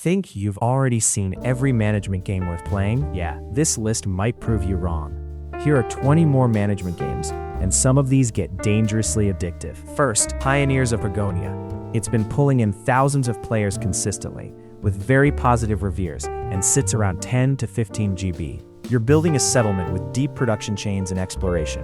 Think you've already seen every management game worth playing? Yeah, this list might prove you wrong. Here are 20 more management games, and some of these get dangerously addictive. First, Pioneers of Pagonia. It's been pulling in thousands of players consistently, with very positive reviews, and sits around 10 to 15 GB. You're building a settlement with deep production chains and exploration.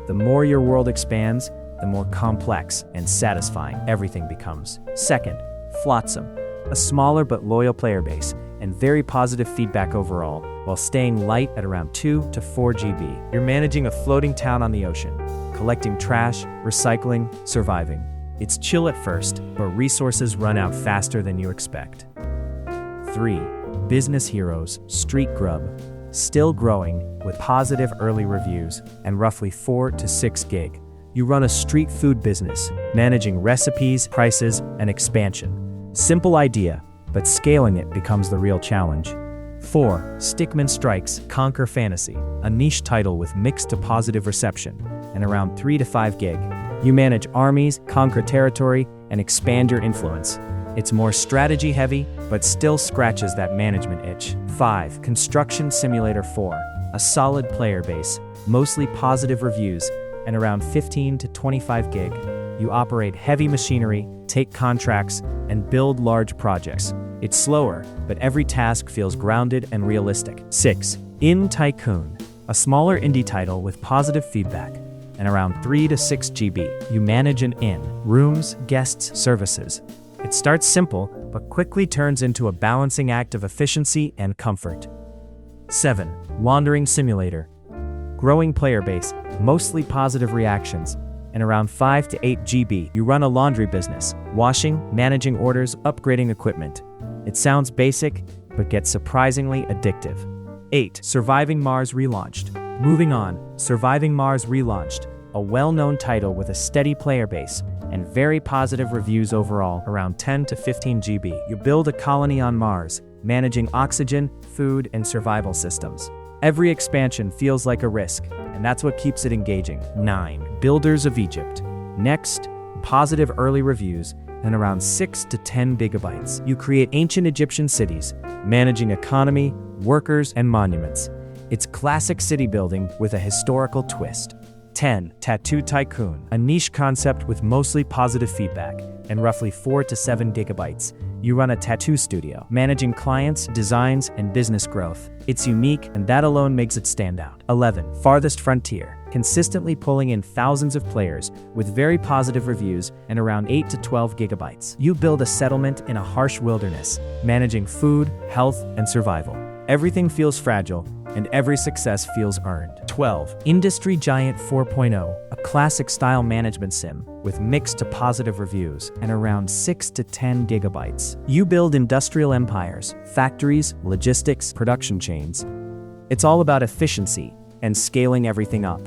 The more your world expands, the more complex and satisfying everything becomes. Second, Flotsam. A smaller but loyal player base, and very positive feedback overall, while staying light at around 2 to 4 GB. You're managing a floating town on the ocean, collecting trash, recycling, surviving. It's chill at first, but resources run out faster than you expect. 3. Business Heroes Street Grub. Still growing, with positive early reviews, and roughly 4 to 6 GB. You run a street food business, managing recipes, prices, and expansion. Simple idea, but scaling it becomes the real challenge. 4. Stickman Strikes Conquer Fantasy, a niche title with mixed to positive reception, and around 3 to 5 GB. You manage armies, conquer territory, and expand your influence. It's more strategy heavy, but still scratches that management itch. 5. Construction Simulator 4, a solid player base, mostly positive reviews, and around 15 to 25 GB. You operate heavy machinery, take contracts, and build large projects. It's slower, but every task feels grounded and realistic. 6. Tycoon, a smaller indie title with positive feedback, and around 3 to 6 GB. You manage an inn, rooms, guests, services. It starts simple, but quickly turns into a balancing act of efficiency and comfort. 7. Wandering Simulator. Growing player base, mostly positive reactions, and around 5 to 8 GB. You run a laundry business, washing, managing orders, upgrading equipment. It sounds basic, but gets surprisingly addictive. 8. Surviving Mars Relaunched. Moving on, Surviving Mars Relaunched, a well-known title with a steady player base and very positive reviews overall, around 10 to 15 GB. You build a colony on Mars, managing oxygen, food, and survival systems. Every expansion feels like a risk, and that's what keeps it engaging. 9. Builders of Egypt. Next, positive early reviews, and around 6 to 10 GB. You create ancient Egyptian cities, managing economy, workers, and monuments. It's classic city building with a historical twist. 10. Tattoo Tycoon, a niche concept with mostly positive feedback, and roughly 4 to 7 GB. You run a tattoo studio, managing clients, designs, and business growth. It's unique, and that alone makes it stand out. 11. Farthest Frontier, consistently pulling in thousands of players with very positive reviews and around 8 to 12 GB. You build a settlement in a harsh wilderness, managing food, health, and survival. Everything feels fragile, and every success feels earned. 12. Industry Giant 4.0, a classic-style management sim with mixed to positive reviews and around 6 to 10 GB. You build industrial empires, factories, logistics, production chains. It's all about efficiency and scaling everything up.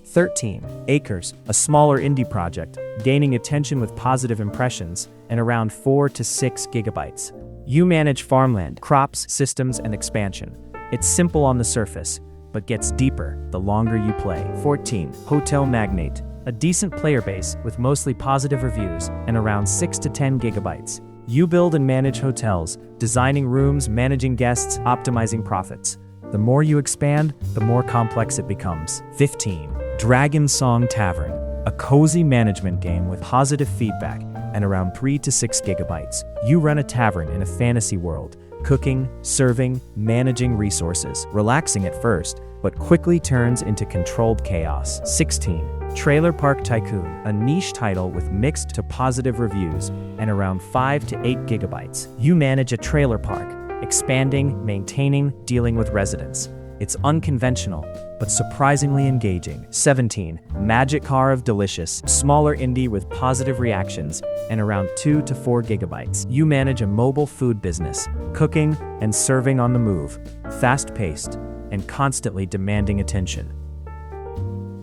13. Acres, a smaller indie project, gaining attention with positive impressions and around 4 to 6 GB. You manage farmland, crops, systems, and expansion. It's simple on the surface, but gets deeper the longer you play. 14. Hotel Magnate, a decent player base with mostly positive reviews and around 6 to 10 GB. You build and manage hotels, designing rooms, managing guests, optimizing profits. The more you expand, the more complex it becomes. 15. Dragon Song Tavern, a cozy management game with positive feedback and around 3 to 6 GB. You run a tavern in a fantasy world, cooking, serving, managing resources. Relaxing at first, but quickly turns into controlled chaos. 16. Trailer Park Tycoon, a niche title with mixed to positive reviews and around 5 to 8 GB. You manage a trailer park, expanding, maintaining, dealing with residents. It's unconventional, but surprisingly engaging. 17. Magic Car of Delicious, smaller indie with positive reactions and around 2 to 4 GB. You manage a mobile food business, cooking and serving on the move, fast-paced and constantly demanding attention.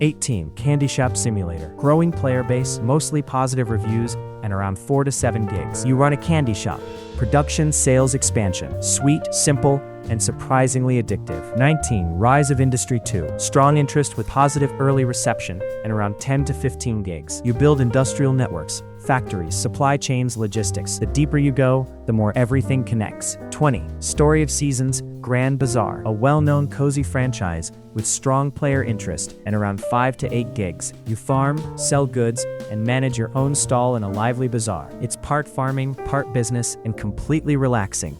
18. Candy Shop Simulator, growing player base, mostly positive reviews and around 4 to 7 GB. You run a candy shop, production, sales, expansion, sweet, simple, and surprisingly addictive. 19. Rise of Industry 2. Strong interest with positive early reception and around 10 to 15 gigs. You build industrial networks, factories, supply chains, logistics. The deeper you go, the more everything connects. 20. Story of Seasons, Grand Bazaar, a well-known cozy franchise with strong player interest and around 5 to 8 gigs. You farm, sell goods, and manage your own stall in a lively bazaar. It's part farming, part business, and completely relaxing.